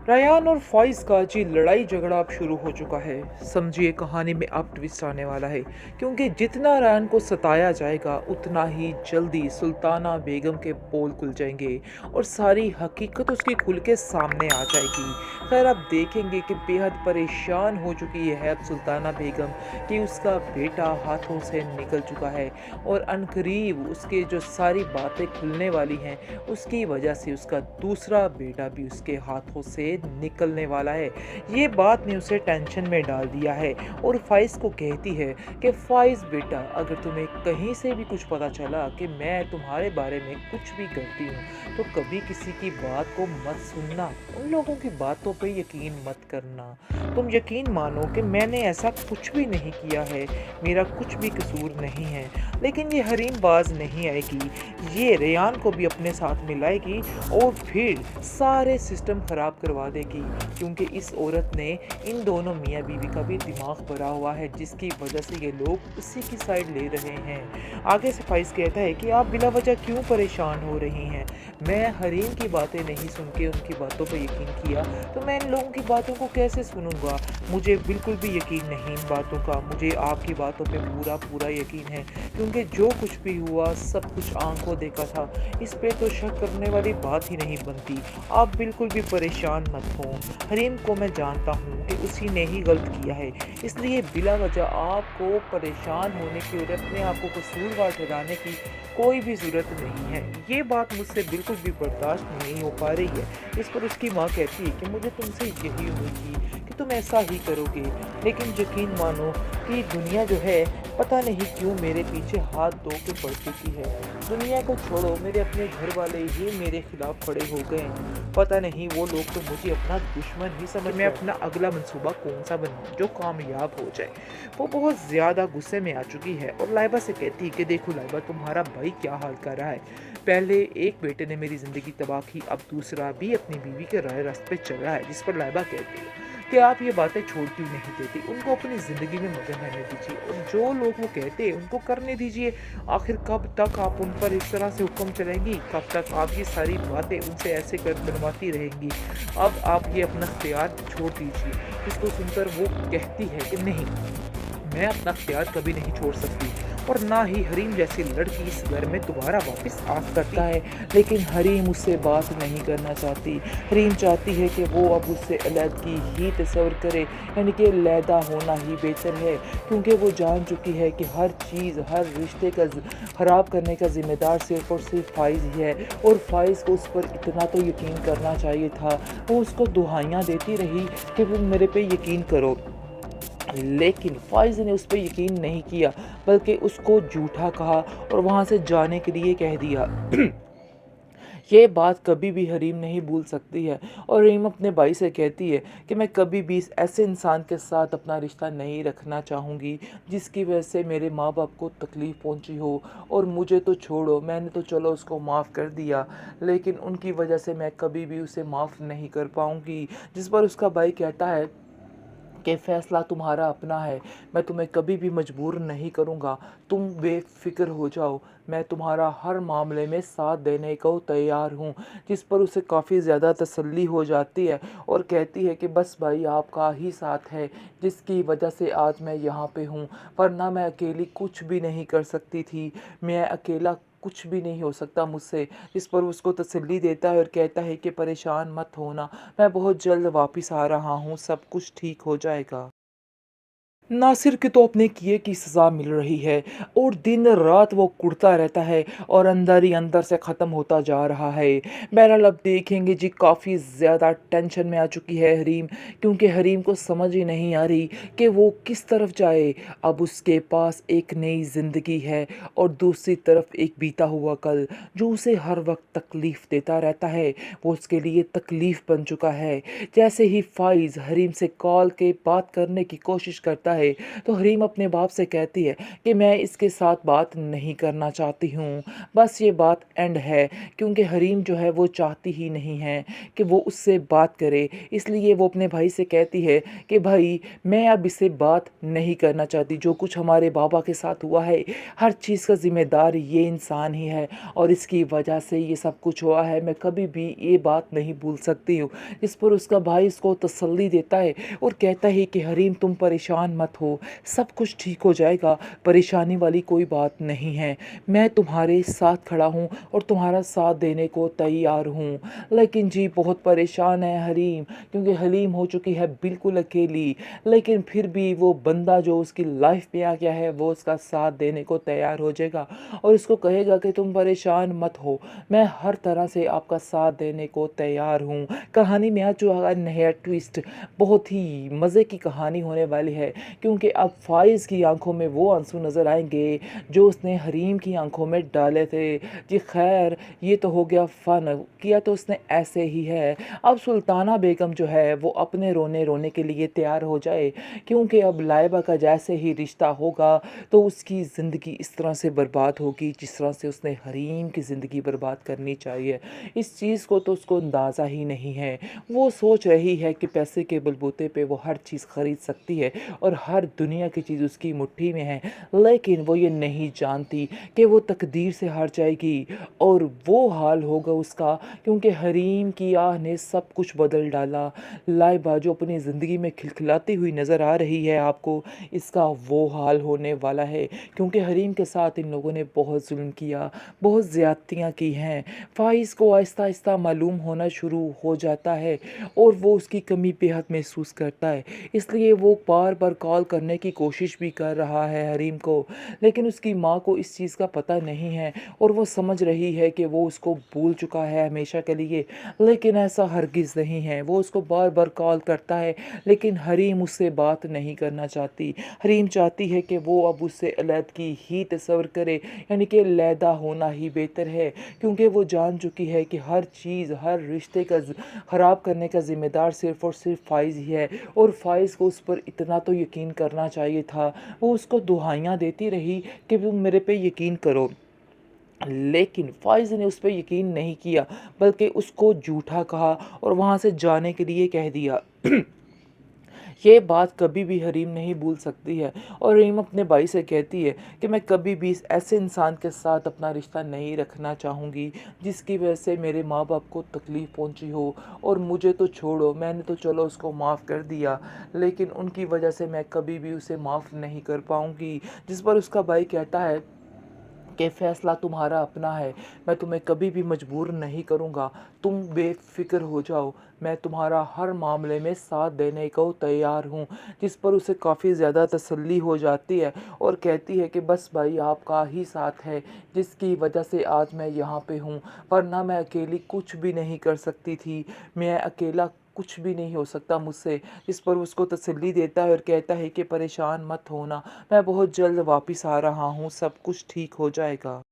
रायान और फ़ाइज़ का जी लड़ाई झगड़ा अब शुरू हो चुका है। समझिए कहानी में अब ट्विस्ट आने वाला है, क्योंकि जितना रायान को सताया जाएगा उतना ही जल्दी सुल्ताना बेगम के पोल खुल जाएंगे और सारी हकीकत उसकी खुल के सामने आ जाएगी। खैर अब देखेंगे कि बेहद परेशान हो चुकी है अब सुल्ताना बेगम कि उसका बेटा हाथों से निकल चुका है और अनकरीब उसके जो सारी बातें खुलने वाली हैं उसकी वजह से उसका दूसरा बेटा भी उसके हाथों से निकलने वाला है। ये बात ने उसे टेंशन में डाल दिया है और फ़ाइज़ को कहती है कि फ़ाइज़ बेटा, अगर तुम्हें कहीं से भी कुछ पता चला कि मैं तुम्हारे बारे में कुछ भी करती हूँ तो कभी किसी की बात को मत सुनना, उन लोगों की बातों पे यकीन मत करना। तुम यकीन मानो कि मैंने ऐसा कुछ भी नहीं किया है, मेरा कुछ भी कसूर नहीं है। लेकिन ये हरीम बाज नहीं आएगी, ये रेयान को भी अपने साथ मिलाएगी और फिर सारे सिस्टम ख़राब करवा देगी, क्योंकि इस औरत ने इन दोनों मियाँ बीवी का भी दिमाग भरा हुआ है, जिसकी वजह से ये लोग उसी की साइड ले रहे हैं। आगे से फ़ाइज़ कहता है कि आप बिला वजह क्यों परेशान हो रही हैं? मैं हरीम की बातें नहीं सुन के उनकी बातों पर यकीन किया तो मैं इन लोगों की बातों को कैसे सुनूंगा? मुझे बिल्कुल भी यकीन नहीं इन बातों का, मुझे आपकी बातों पे पूरा पूरा यकीन है, क्योंकि जो कुछ भी हुआ सब कुछ आंखों देखा था। इस पे तो शक करने वाली बात ही नहीं बनती। आप बिल्कुल भी परेशान मत हो। हरीम को मैं जानता हूँ कि उसी ने ही गलत किया है, इसलिए बिला वजह आपको परेशान होने की और अपने आप को कसूरवार ठहराने की कोई भी ज़रूरत नहीं है। ये बात मुझसे बिल्कुल भी बर्दाश्त नहीं हो पा रही है। इस पर उसकी माँ कहती है कि मुझे तुमसे यही उम्मीद थी कि तुम ऐसा ही करोगे, लेकिन यकीन मानो कि दुनिया जो है पता नहीं क्यों मेरे पीछे हाथ धो के पड़ चुकी है। दुनिया को छोड़ो, मेरे अपने घर वाले ही मेरे खिलाफ खड़े हो गए। पता नहीं वो लोग तो मुझे अपना दुश्मन ही समझ। मैं अपना अगला मंसूबा कौन सा बनाऊं जो कामयाब हो जाए। वो बहुत ज़्यादा गुस्से में आ चुकी है और लाइबा से कहती है कि देखो लाइबा, तुम्हारा भाई क्या हाल कर रहा है। पहले एक बेटे ने मेरी ज़िंदगी तबाह की, अब दूसरा भी अपनी बीवी के राह रास्ते पे चल रहा है। जिस पर लाइबा कहती है कि आप ये बातें छोड़ क्यों नहीं देती, उनको अपनी ज़िंदगी में मगन रहने दीजिए और जो लोग वो कहते हैं उनको करने दीजिए। आखिर कब तक आप उन पर इस तरह से हुक्म चलेंगी? कब तक आप ये सारी बातें उनसे ऐसे कर बनवाती रहेंगी? अब आप ये अपना इख्तियार छोड़ दीजिए। इसको सुनकर वो कहती है कि नहीं, मैं अपना इख्तियार कभी नहीं छोड़ सकती और ना ही हरीम जैसी लड़की इस घर में दोबारा वापस आ सकता है। लेकिन हरीम उससे बात नहीं करना चाहती। हरीम चाहती है कि वो अब उससे अलहदगी ही तस्वर करे, यानी कि अलहदा होना ही बेहतर है, क्योंकि वो जान चुकी है कि हर चीज़, हर रिश्ते का ख़राब करने का ज़िम्मेदार सिर्फ़ और सिर्फ फ़ाइज़ ही है। और फ़ाइज़ को उस पर इतना तो यकीन करना चाहिए था। वो उसको दुहाइयाँ देती रही कि वो मेरे पे यकीन करो, लेकिन फ़ाइज़ ने उस पे यकीन नहीं किया, बल्कि उसको झूठा कहा और वहाँ से जाने के लिए कह दिया। ये बात कभी भी हरीम नहीं भूल सकती है और हरीम अपने भाई से कहती है कि मैं कभी भी इस ऐसे इंसान के साथ अपना रिश्ता नहीं रखना चाहूँगी जिसकी वजह से मेरे माँ बाप को तकलीफ़ पहुँची हो। और मुझे तो छोड़ो, मैंने तो चलो उसको माफ़ कर दिया, लेकिन उनकी वजह से मैं कभी भी उसे माफ़ नहीं कर पाऊँगी। जिस पर उसका भाई कहता है कि फ़ैसला तुम्हारा अपना है, मैं तुम्हें कभी भी मजबूर नहीं करूँगा, तुम बेफ़िक्र हो जाओ, मैं तुम्हारा हर मामले में साथ देने को तैयार हूँ। जिस पर उसे काफ़ी ज़्यादा तसल्ली हो जाती है और कहती है कि बस भाई आपका ही साथ है जिसकी वजह से आज मैं यहाँ पे हूँ, वरना मैं अकेली कुछ भी नहीं कर सकती थी, मैं अकेला कुछ भी नहीं हो सकता मुझसे। इस पर उसको तसल्ली देता है और कहता है कि परेशान मत होना, मैं बहुत जल्द वापस आ रहा हूँ, सब कुछ ठीक हो जाएगा। नासिर के तो अपने किए की सज़ा मिल रही है और दिन रात वो कुढ़ता रहता है और अंदर ही अंदर से ख़त्म होता जा रहा है। बहरहाल अब देखेंगे जी, काफ़ी ज़्यादा टेंशन में आ चुकी है हरीम, क्योंकि हरीम को समझ ही नहीं आ रही कि वो किस तरफ जाए। अब उसके पास एक नई ज़िंदगी है और दूसरी तरफ एक बीता हुआ कल जो उसे हर वक्त तकलीफ़ देता रहता है, वो उसके लिए तकलीफ़ बन चुका है। जैसे ही फ़ाइज़ हरीम से कॉल के बात करने की कोशिश करता है है, तो हरीम अपने बाप से कहती है कि मैं इसके साथ बात नहीं करना चाहती हूँ, बस ये बात एंड है। क्योंकि हरीम जो है वो चाहती ही नहीं है कि वो उससे बात करे, इसलिए वो अपने भाई से कहती है कि भाई मैं अब इससे बात नहीं करना चाहती। जो कुछ हमारे बाबा के साथ हुआ है, हर चीज़ का ज़िम्मेदार ये इंसान ही है और इसकी वजह से ये सब कुछ हुआ है। मैं कभी भी ये बात नहीं भूल सकती हूँ। इस पर उसका भाई इसको तसल्ली देता है और कहता है कि हरीम तुम परेशान मत हो, सब कुछ ठीक हो जाएगा, परेशानी वाली कोई बात नहीं है। मैं तुम्हारे साथ खड़ा हूँ और तुम्हारा साथ देने को तैयार हूँ। लेकिन जी बहुत परेशान है हरीम, क्योंकि हलीम हो चुकी है बिल्कुल अकेली। लेकिन फिर भी वो बंदा जो उसकी लाइफ में आ गया है वो उसका साथ देने को तैयार हो जाएगा और उसको कहेगा कि तुम परेशान मत हो, मैं हर तरह से आपका साथ देने को तैयार हूँ। कहानी में आज जो आगा नया ट्विस्ट, बहुत ही मज़े की कहानी होने वाली है, क्योंकि अब फ़ाइज़ की आंखों में वो आंसू नज़र आएंगे जो उसने हरीम की आंखों में डाले थे। जी खैर, ये तो हो गया फ़न, किया तो उसने ऐसे ही है। अब सुल्ताना बेगम जो है वो अपने रोने रोने के लिए तैयार हो जाए, क्योंकि अब लाइबा का जैसे ही रिश्ता होगा तो उसकी ज़िंदगी इस तरह से बर्बाद होगी जिस तरह से उसने हरीम की ज़िंदगी बर्बाद करनी चाहिए। इस चीज़ को तो उसको अंदाज़ा ही नहीं है। वो सोच रही है कि पैसे के बलबूते पे वो हर चीज़ ख़रीद सकती है और हर दुनिया की चीज़ उसकी मुट्ठी में है, लेकिन वो ये नहीं जानती कि वो तकदीर से हार जाएगी और वो हाल होगा उसका, क्योंकि हरीम की आह ने सब कुछ बदल डाला। लाइबा जो अपनी ज़िंदगी में खिलखिलाती हुई नज़र आ रही है आपको, इसका वो हाल होने वाला है, क्योंकि हरीम के साथ इन लोगों ने बहुत जुल्म किया, बहुत ज़्यादतियाँ की हैं। फ़ाइज़ को आहिस्ता आहिस्ता मालूम होना शुरू हो जाता है और वो उसकी कमी बेहद महसूस करता है, इसलिए वो बार बार कॉल करने की कोशिश भी कर रहा है हरीम को, लेकिन उसकी माँ को इस चीज़ का पता नहीं है और वो समझ रही है कि वो उसको भूल चुका है हमेशा के लिए, लेकिन ऐसा हरगिज़ नहीं है। वो उसको बार बार कॉल करता है, लेकिन हरीम उससे बात नहीं करना चाहती। हरीम चाहती है कि वो अब उससे अलहदगी ही तस्वर करे, यानी कि अलहदा होना ही बेहतर है, क्योंकि वो जान चुकी है कि हर चीज़, हर रिश्ते का ख़राब करने का ज़िम्मेदार सिर्फ़ और सिर्फ फ़ाइज़ ही है। और फ़ाइज़ को उस पर इतना तो यकीन करना चाहिए था। वो उसको दुहाइयाँ देती रही कि तुम मेरे पे यकीन करो, लेकिन फ़ाइज़ ने उस पे यकीन नहीं किया, बल्कि उसको झूठा कहा और वहाँ से जाने के लिए कह दिया। ये बात कभी भी हरीम नहीं भूल सकती है और हरीम अपने भाई से कहती है कि मैं कभी भी इस ऐसे इंसान के साथ अपना रिश्ता नहीं रखना चाहूँगी जिसकी वजह से मेरे माँ बाप को तकलीफ़ पहुँची हो, और मुझे तो छोड़ो, मैंने तो चलो उसको माफ़ कर दिया, लेकिन उनकी वजह से मैं कभी भी उसे माफ़ नहीं कर पाऊँगी। जिस पर उसका भाई कहता है कि फ़ैसला तुम्हारा अपना है, मैं तुम्हें कभी भी मजबूर नहीं करूँगा, तुम बेफ़िक्र हो जाओ, मैं तुम्हारा हर मामले में साथ देने को तैयार हूँ। जिस पर उसे काफ़ी ज़्यादा तसल्ली हो जाती है और कहती है कि बस भाई आपका ही साथ है जिसकी वजह से आज मैं यहाँ पे हूँ, वरना मैं अकेली कुछ भी नहीं कर सकती थी, मैं अकेला कुछ भी नहीं हो सकता मुझसे। इस पर उसको तसल्ली देता है और कहता है कि परेशान मत होना, मैं बहुत जल्द वापस आ रहा हूँ, सब कुछ ठीक हो जाएगा।